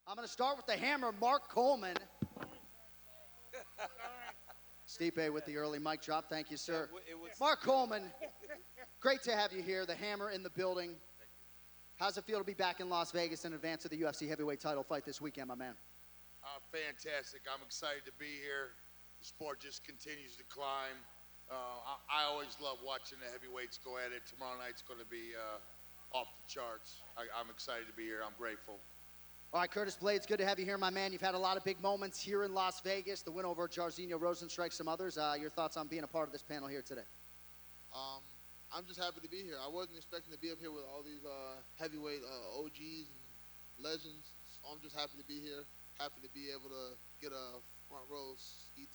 I'm going to start with the hammer, Mark Coleman. Stipe with the early mic drop. Thank you, sir. Mark Coleman, great to have you here. The hammer in the building. How's it feel to be back in Las Vegas in advance of the UFC Heavyweight title fight this weekend, my man? Fantastic. I'm excited to be here. The sport just continues to climb. I always love watching the heavyweights go at it. Tomorrow night's going to be off the charts. I'm excited to be here. I'm grateful. All right, Curtis Blades, good to have you here, my man. You've had a lot of big moments here in Las Vegas, the win over Jairzinho Rozenstruik, some others. Your thoughts on being a part of this panel here today? I'm just happy to be here. I wasn't expecting to be up here with all these heavyweight OGs and legends. So I'm just happy to be here. Happy to be able to get a front row seat.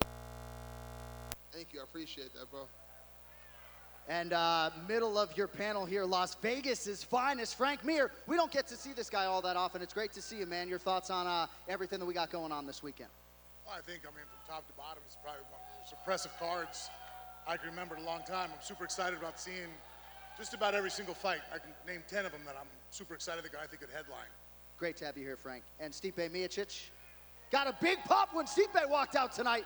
Thank you. I appreciate that, bro. And middle of your panel here, Las Vegas's finest, Frank Mir. We don't get to see this guy all that often. It's great to see you, man. Your thoughts on everything that we got going on this weekend? Well, I think, from top to bottom, it's probably one of the most impressive cards I can remember in a long time. I'm super excited about seeing just about every single fight. I can name 10 of them that I'm super excited the guy I think could headline. Great to have you here, Frank. And Stipe Miocic got a big pop when Stipe walked out tonight.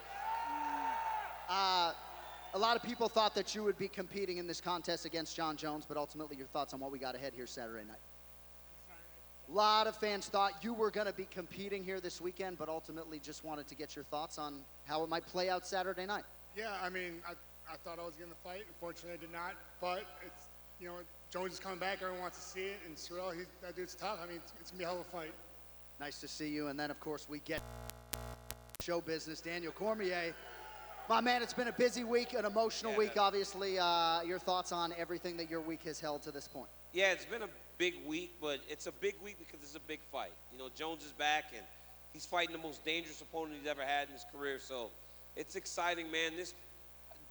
A lot of people thought that you would be competing in this contest against Jon Jones, but ultimately your thoughts on what we got ahead here Saturday night. A lot of fans thought you were going to be competing here this weekend, but ultimately just wanted to get your thoughts on how it might play out Saturday night. Yeah, I thought I was going to fight. Unfortunately, I did not. But it's, Jones is coming back. Everyone wants to see it. And Cyril, that dude's tough. It's going to be a hell of a fight. Nice to see you. And then, of course, we get show business, Daniel Cormier. My man, it's been a busy week, an emotional week, obviously. Your thoughts on everything that your week has held to this point? Yeah, it's been a big week, but it's a big week because it's a big fight. Jones is back, and he's fighting the most dangerous opponent he's ever had in his career. So it's exciting, man. This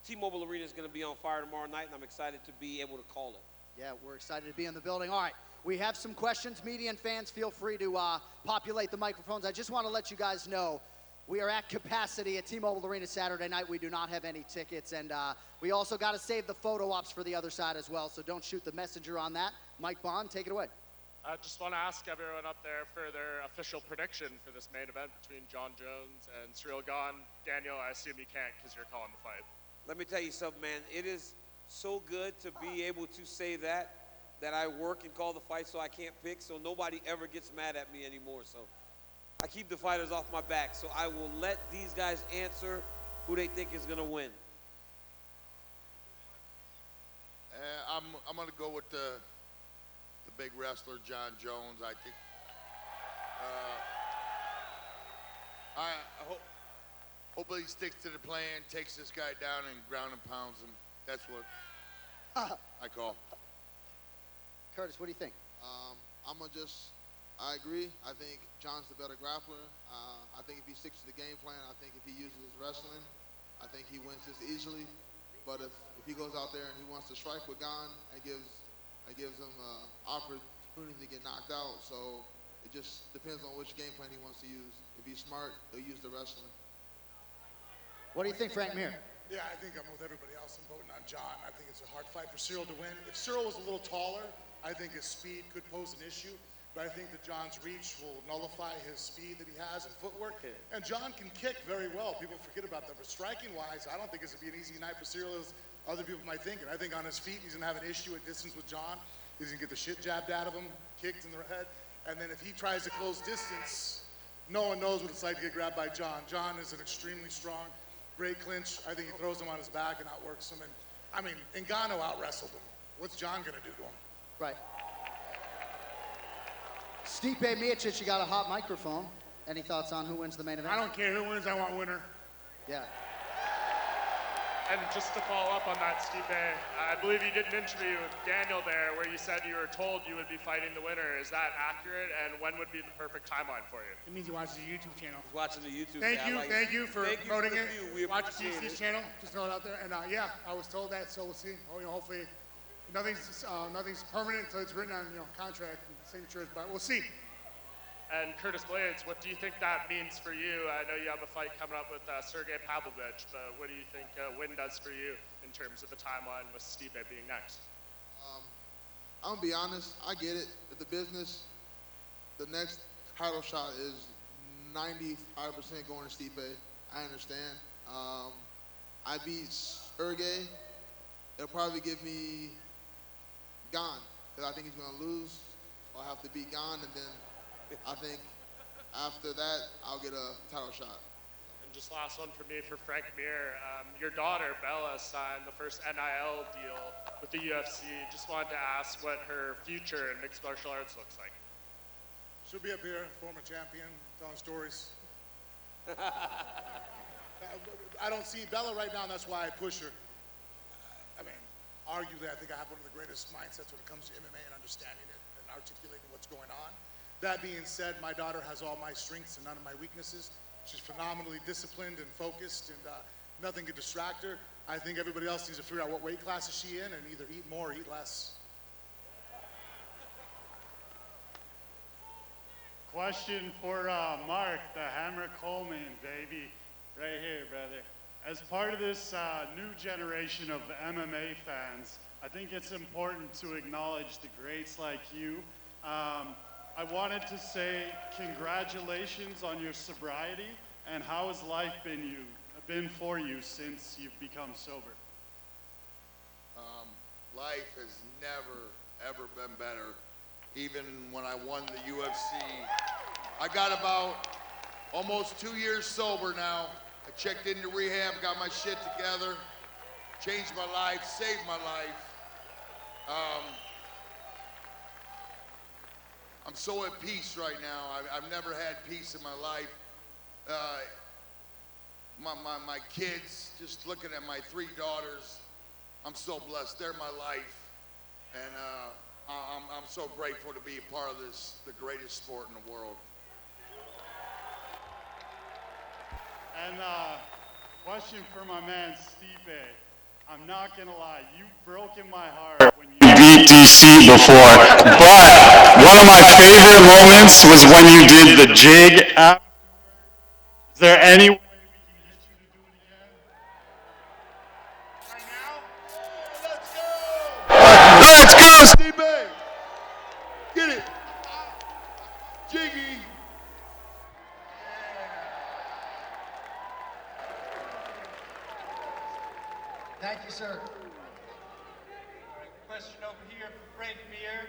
T-Mobile Arena is going to be on fire tomorrow night, and I'm excited to be able to call it. Yeah, we're excited to be in the building. All right, we have some questions. Media and fans, feel free to populate the microphones. I just want to let you guys know we are at capacity at T-Mobile Arena Saturday night. We do not have any tickets, and we also got to save the photo ops for the other side as well, so don't shoot the messenger on that. Mike Bond, take it away. I just want to ask everyone up there for their official prediction for this main event between Jon Jones and Cyril Gane. Daniel, I assume you can't because you're calling the fight. Let me tell you something, man. It is so good to be able to say that I work and call the fight so I can't pick, so nobody ever gets mad at me anymore. So I keep the fighters off my back, so I will let these guys answer who they think is going to win. I'm going to go with the big wrestler, Jon Jones. I think I hopefully he sticks to the plan, takes this guy down and ground and pounds him. That's what I call. Curtis, what do you think? I agree. I think Jon's the better grappler. I think if he sticks to the game plan, I think if he uses his wrestling, I think he wins this easily. But if he goes out there and he wants to strike with Gane, it gives him an opportunity to get knocked out. So it just depends on which game plan he wants to use. If he's smart, he'll use the wrestling. What do you think, Frank Mir? Yeah, I think I'm with everybody else. I'm voting on Jon. I think it's a hard fight for Cyril to win. If Cyril was a little taller, I think his speed could pose an issue. But I think that Jon's reach will nullify his speed that he has and footwork. And Jon can kick very well. People forget about that. But striking-wise, I don't think it's going to be an easy night for Cyril as other people might think. And I think on his feet, he's going to have an issue at distance with Jon. He's going to get the shit jabbed out of him, kicked in the head. And then if he tries to close distance, no one knows what it's like to get grabbed by Jon. Jon is an extremely strong, great clinch. I think he throws him on his back and outworks him. And Ngannou out-wrestled him. What's Jon going to do to him? Right. Stipe Miocic, you got a hot microphone. Any thoughts on who wins the main event? I don't care who wins, I want winner. Yeah. And just to follow up on that, Stipe, I believe you did an interview with Daniel there where you said you were told you would be fighting the winner. Is that accurate? And when would be the perfect timeline for you? It means he watches the YouTube channel. He's watching the YouTube channel. Thank you for promoting it. We Watch appreciate this it. channel. Just throw it out there. And yeah, I was told that, so we'll see. Hopefully, nothing's permanent until it's written on contract and signatures, but we'll see. And Curtis Blades, what do you think that means for you? I know you have a fight coming up with Sergey Pavlovich, but what do you think win does for you in terms of the timeline with Stipe being next? I'm going to be honest. I get it. The business, the next title shot is 95% going to Stipe. I understand. I beat Sergey. It'll probably give me Gane, because I think he's going to lose. I'll have to beat Gane, and then I think after that, I'll get a title shot. And just last one for me for Frank Mir. Your daughter, Bella, signed the first NIL deal with the UFC. Just wanted to ask what her future in mixed martial arts looks like. She'll be up here, former champion, telling stories. I don't see Bella right now, and that's why I push her. I mean, arguably, I think I have one of the greatest mindsets when it comes to MMA and understanding it and articulating what's going on. That being said, my daughter has all my strengths and none of my weaknesses. She's phenomenally disciplined and focused, and nothing could distract her. I think everybody else needs to figure out what weight class is she in and either eat more or eat less. Question for Mark, the Hammer Coleman, baby. Right here, brother. As part of this new generation of MMA fans, I think it's important to acknowledge the greats like you. I wanted to say congratulations on your sobriety, and how has life been for you since you've become sober? Life has never, ever been better. Even when I won the UFC, I got about almost 2 years sober now. I checked into rehab, got my shit together, changed my life, saved my life. I'm so at peace right now. I've never had peace in my life. My kids, just looking at my 3 daughters, I'm so blessed. They're my life. And I'm so grateful to be a part of this, the greatest sport in the world. And question for my man Stipe. I'm not gonna lie, you've broken my heart when you beat DC before, but one of my favorite moments was when you did the jig afterwards. Is there any way we can get you to do it again? Right now? Let's go, Steve! Get it! Jiggy! Thank you, sir. Question over here for Frank Mir.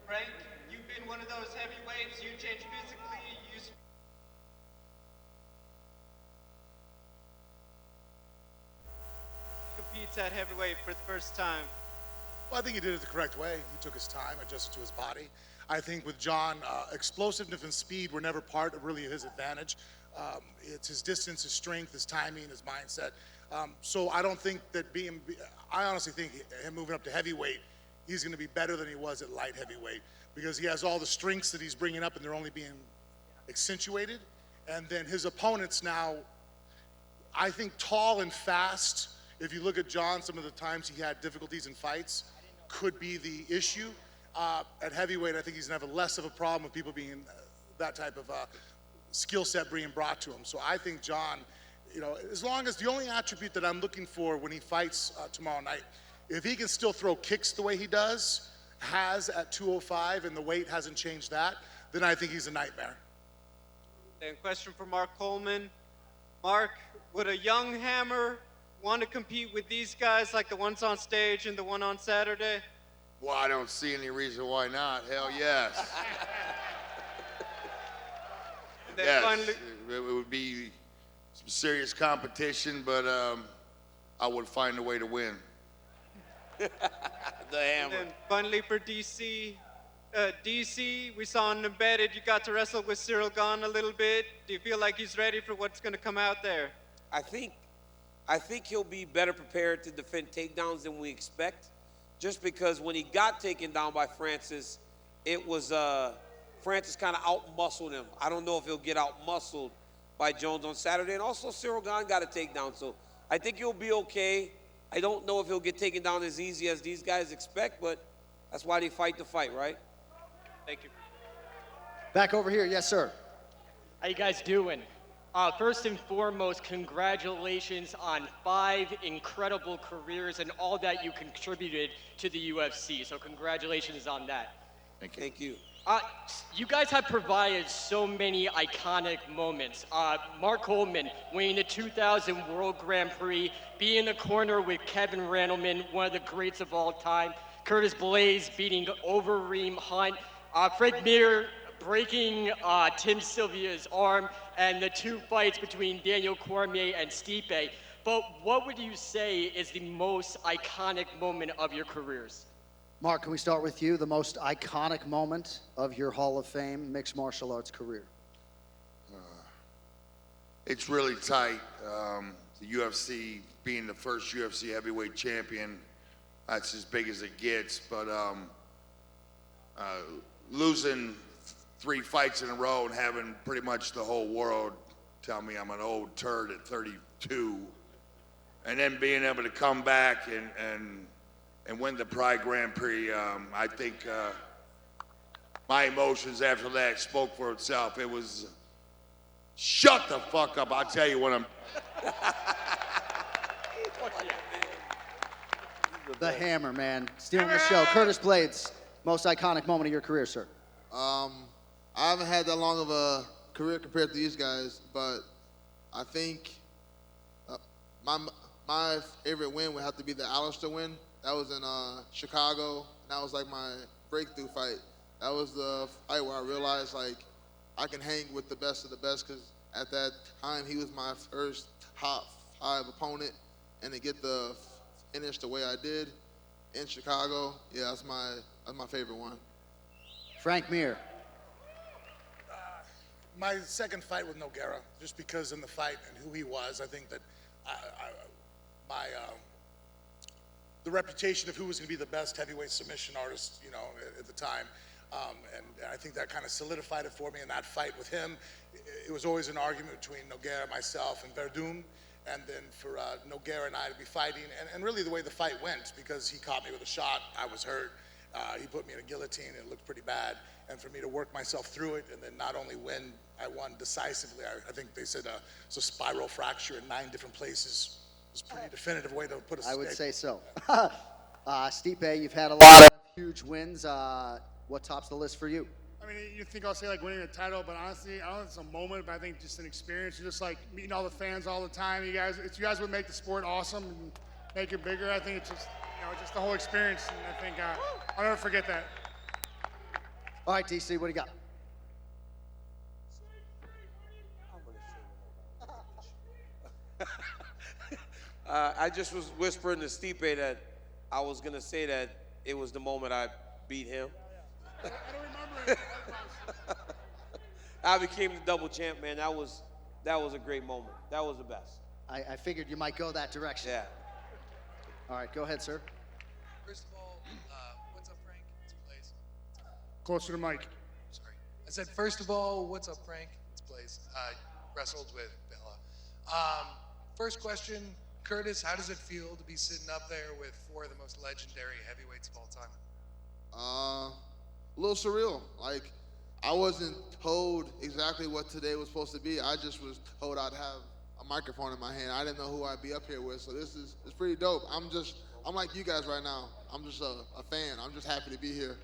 Frank, you've been one of those heavyweights. You changed physically. You competes at heavyweight for the first time. Well, I think he did it the correct way. He took his time, adjusted to his body. I think with Jon, explosiveness and speed were never part of really his advantage. It's his distance, his strength, his timing, his mindset. So I don't think that I honestly think him moving up to heavyweight, he's going to be better than he was at light heavyweight, because he has all the strengths that he's bringing up and they're only being accentuated. And then his opponents now, I think tall and fast, if you look at Jon, some of the times he had difficulties in fights, could be the issue. At heavyweight, I think he's going to have less of a problem with people being that type of skill set being brought to him. So I think Jon, as long as the only attribute that I'm looking for when he fights tomorrow night, if he can still throw kicks the way he has at 205, and the weight hasn't changed that, then I think he's a nightmare. And question for Mark Coleman. Mark, would a young Hammer want to compete with these guys like the ones on stage and the one on Saturday? Well, I don't see any reason why not. Hell yes. And then Yes, finally, it would be some serious competition, but I would find a way to win. The Hammer. and then finally for DC. DC, we saw in Embedded, you got to wrestle with Cyril Gane a little bit. Do you feel like he's ready for what's going to come out there? I think he'll be better prepared to defend takedowns than we expect, just because when he got taken down by Francis, it was Francis kind of out-muscled him. I don't know if he'll get out-muscled by Jones on Saturday. And also Cyril Gane got a takedown, so I think he'll be okay. I don't know if he'll get taken down as easy as these guys expect, but that's why they fight the fight, right? Thank you. Back over here, yes, sir. How you guys doing? First and foremost, congratulations on 5 incredible careers and all that you contributed to the UFC. So congratulations on that. Thank you. Thank you. You guys have provided so many iconic moments. Mark Coleman winning the 2000 World Grand Prix, being in the corner with Kevin Randleman, one of the greats of all time. Curtis Blaze beating Overeem Hunt. Frank Mir breaking Tim Sylvia's arm, and the two fights between Daniel Cormier and Stipe. But what would you say is the most iconic moment of your careers? Mark, can we start with you? The most iconic moment of your Hall of Fame mixed martial arts career. It's really tight. The UFC being the first UFC Heavyweight champion, that's as big as it gets. But losing 3 fights in a row and having pretty much the whole world tell me I'm an old turd at 32, and then being able to come back and win the Pride Grand Prix, I think my emotions after that spoke for itself. It was, shut the fuck up, I'll tell you when I'm... The Hammer, man, stealing the show. Curtis Blades, most iconic moment of your career, sir. I haven't had that long of a career compared to these guys, but I think my favorite win would have to be the Alistair win. That was in Chicago. That was like my breakthrough fight. That was the fight where I realized like I can hang with the best of the best, because at that time he was my first top 5 opponent, and to get the finish the way I did in Chicago, yeah, that's my favorite one. Frank Mir. My second fight with Nogueira, just because in the fight and who he was, I think that the reputation of who was going to be the best heavyweight submission artist, you know, at the time, and I think that kind of solidified it for me in that fight with him. It was always an argument between Nogueira, myself, and Verdum, and then for Nogueira and I to be fighting, and really the way the fight went, because he caught me with a shot, I was hurt. He put me in a guillotine, and it looked pretty bad. And for me to work myself through it, and then not only win, I won decisively. I think they said it's a spiral fracture in 9 different places. It was a pretty definitive way to put a I would stick. say so. Stipe, you've had a lot of huge wins. What tops the list for you? I mean, you think I'll say like winning a title, but honestly, I don't think it's a moment, but I think just an experience. You're just like meeting all the fans all the time. You guys would make the sport awesome and make it bigger. I think it's just, just the whole experience, and I think I'll never forget that. All right, DC, what do you got? I just was whispering to Stipe that I was going to say that it was the moment I beat him. I don't remember it. I became the double champ, man. That was a great moment. That was the best. I figured you might go that direction. Yeah. All right, go ahead, sir. First of all, what's up, Frank? It's Blaze. Closer to the mic. Sorry. I said, first of all, what's up, Frank? It's Blaze. Wrestled with Bella. First question, Curtis, how does it feel to be sitting up there with 4 of the most legendary heavyweights of all time? A little surreal. Like, I wasn't told exactly what today was supposed to be. I just was told I'd have a microphone in my hand. I didn't know who I'd be up here with, so it's pretty dope. I'm like you guys right now. I'm just a fan. I'm just happy to be here.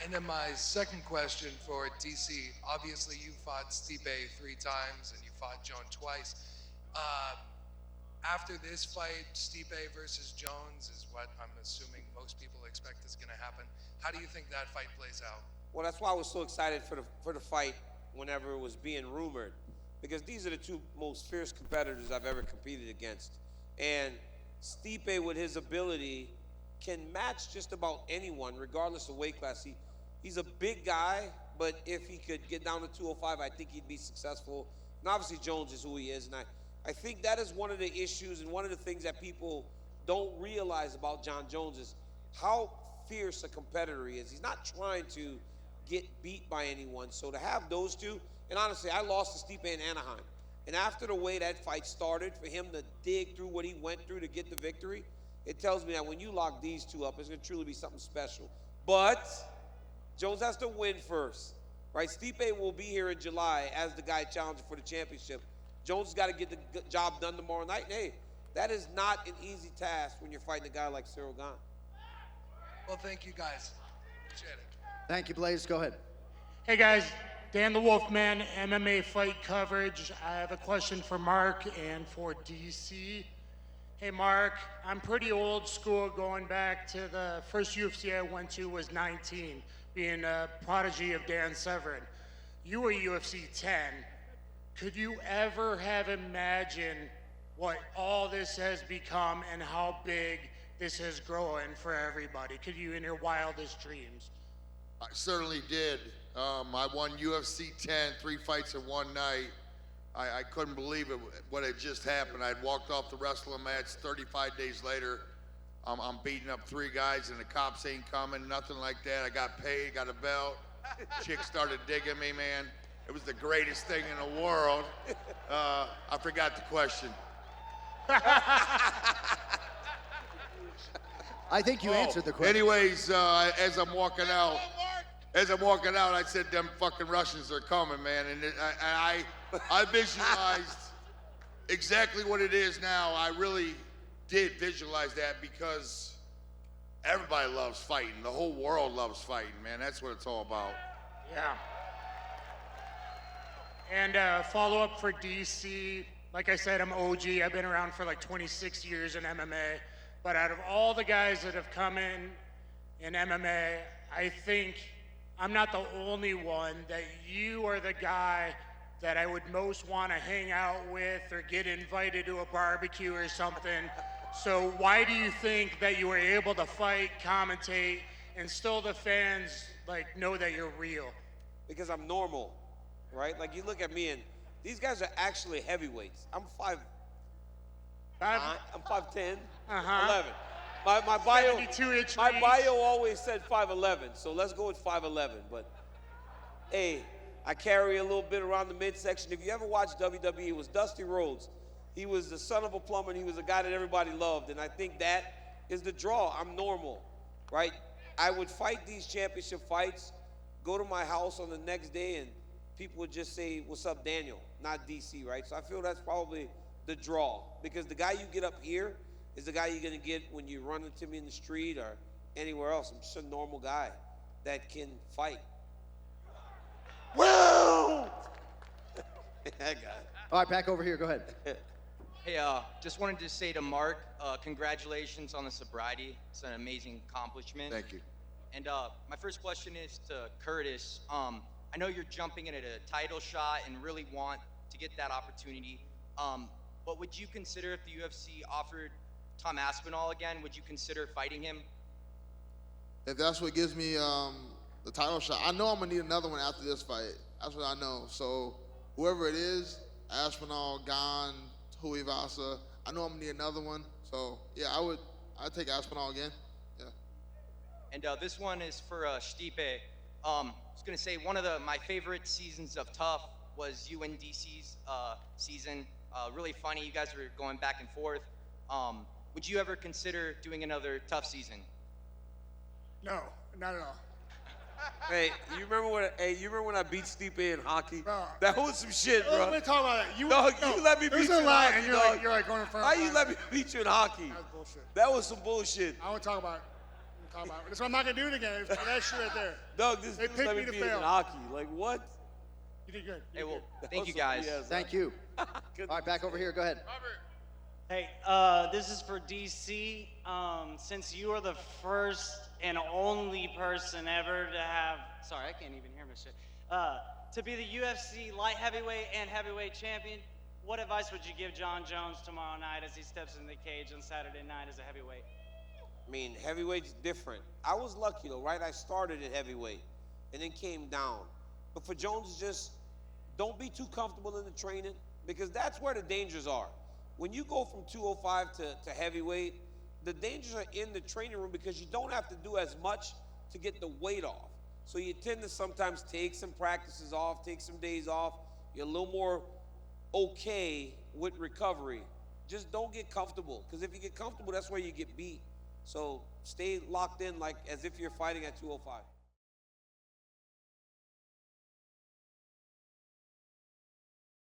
And then my second question for DC, obviously you fought Stipe 3 times and you fought Jon twice. After this fight, Stipe versus Jones is what I'm assuming most people expect is going to happen. How do you think that fight plays out? Well, that's why I was so excited for the fight whenever it was being rumored, because these are the 2 most fierce competitors I've ever competed against. And Stipe, with his ability, can match just about anyone, regardless of weight class. He's a big guy, but if he could get down to 205, I think he'd be successful. And obviously Jones is who he is, and I think that is one of the issues and one of the things that people don't realize about Jon Jones is how fierce a competitor he is. He's not trying to get beat by anyone. So to have those 2, and honestly, I lost to Stipe in Anaheim. And after the way that fight started, for him to dig through what he went through to get the victory, it tells me that when you lock these 2 up, it's going to truly be something special. But Jones has to win first, right? Stipe will be here in July as the guy challenging for the championship. Jones has got to get the job done tomorrow night. And hey, that is not an easy task when you're fighting a guy like Cyril Gane. Well, thank you guys. Appreciate it. Thank you, Blaze. Go ahead. Hey guys, Dan the Wolfman, MMA fight coverage. I have a question for Mark and for DC. Hey Mark, I'm pretty old school, going back to the first UFC I went to was 19, being a prodigy of Dan Severn. You were UFC 10. Could you ever have imagined what all this has become and how big this has grown for everybody? Could you, in your wildest dreams? I certainly did. I won UFC 10, 3 fights in one night. I couldn't believe it when it just happened. I'd walked off the wrestling match 35 days later. I'm beating up 3 guys and the cops ain't coming, nothing like that. I got paid, got a belt. Chicks started digging me, man. It was the greatest thing in the world. I forgot the question. I think you answered the question. Anyways, as I'm walking out, I said, them fucking Russians are coming, man. And I visualized exactly what it is now. I really did visualize that because everybody loves fighting. The whole world loves fighting, man. That's what it's all about. Yeah. And follow up for DC. Like I said, I'm OG. I've been around for like 26 years in MMA. But out of all the guys that have come in MMA, I think I'm not the only one that you are the guy that I would most want to hang out with or get invited to a barbecue or something. So why do you think that you were able to fight, commentate, and still the fans like know that you're real? Because I'm normal, right? Like you look at me and these guys are actually heavyweights. I'm 5'10", 11. My bio, 72-inch my reach. bio always said 5'11", so let's go with 5'11". But hey, I carry a little bit around the midsection. If you ever watched WWE, it was Dusty Rhodes. He was the son of a plumber, and he was a guy that everybody loved. And I think that is the draw. I'm normal, right? I would fight these championship fights, go to my house on the next day, and people would just say, "What's up, Daniel?" Not DC, right? So I feel that's probably the draw, because the guy you get up here is the guy you're gonna get when you run into me in the street or anywhere else. I'm just a normal guy that can fight. Woo! That guy. All right, back over here. Go ahead. Hey, just wanted to say to Mark, congratulations on the sobriety. It's an amazing accomplishment. Thank you. And my first question is to Curtis. I know you're jumping in at a title shot and really want to get that opportunity. But would you consider, if the UFC offered Tom Aspinall again, would you consider fighting him? If that's what gives me the title shot, I know I'm gonna need another one after this fight. That's what I know. So whoever it is, Aspinall, Gane, Tuivasa, I know I'm gonna need another one. So yeah, I'd take Aspinall again. Yeah. And this one is for Stipe. I was gonna say one of my favorite seasons of Tough was you and DC's season. Really funny. You guys were going back and forth. Would you ever consider doing another Tough season? No, not at all. Hey, you remember when I beat Stipe in hockey? Bro. That was some shit, bro. Let me talk about that. You let me beat you in hockey, and dog. you're like going in front How of you let me beat you in hockey? That was bullshit. That was some bullshit. I want to talk about it. That's why I'm not gonna do it again. It's that shit right there. Dog, this They dude picked let me me to beat him fail. in hockey. Like, what? You did good. Hey, well, That thank was you some guys. BS, Thank you. Good. All right, back over here. Go ahead. Hey, this is for DC. Since you are the first and only person ever to have, sorry, I can't even hear my shit, to be the UFC light heavyweight and heavyweight champion, what advice would you give John Jones tomorrow night as he steps in the cage on Saturday night as a heavyweight? I mean, heavyweight's different. I was lucky though, right? I started at heavyweight and then came down. But for Jones, just don't be too comfortable in the training, because that's where the dangers are. When you go from 205 to heavyweight, the dangers are in the training room, because you don't have to do as much to get the weight off. So you tend to sometimes take some practices off, take some days off. You're a little more okay with recovery. Just don't get comfortable, because if you get comfortable, that's where you get beat. So stay locked in like as if you're fighting at 205.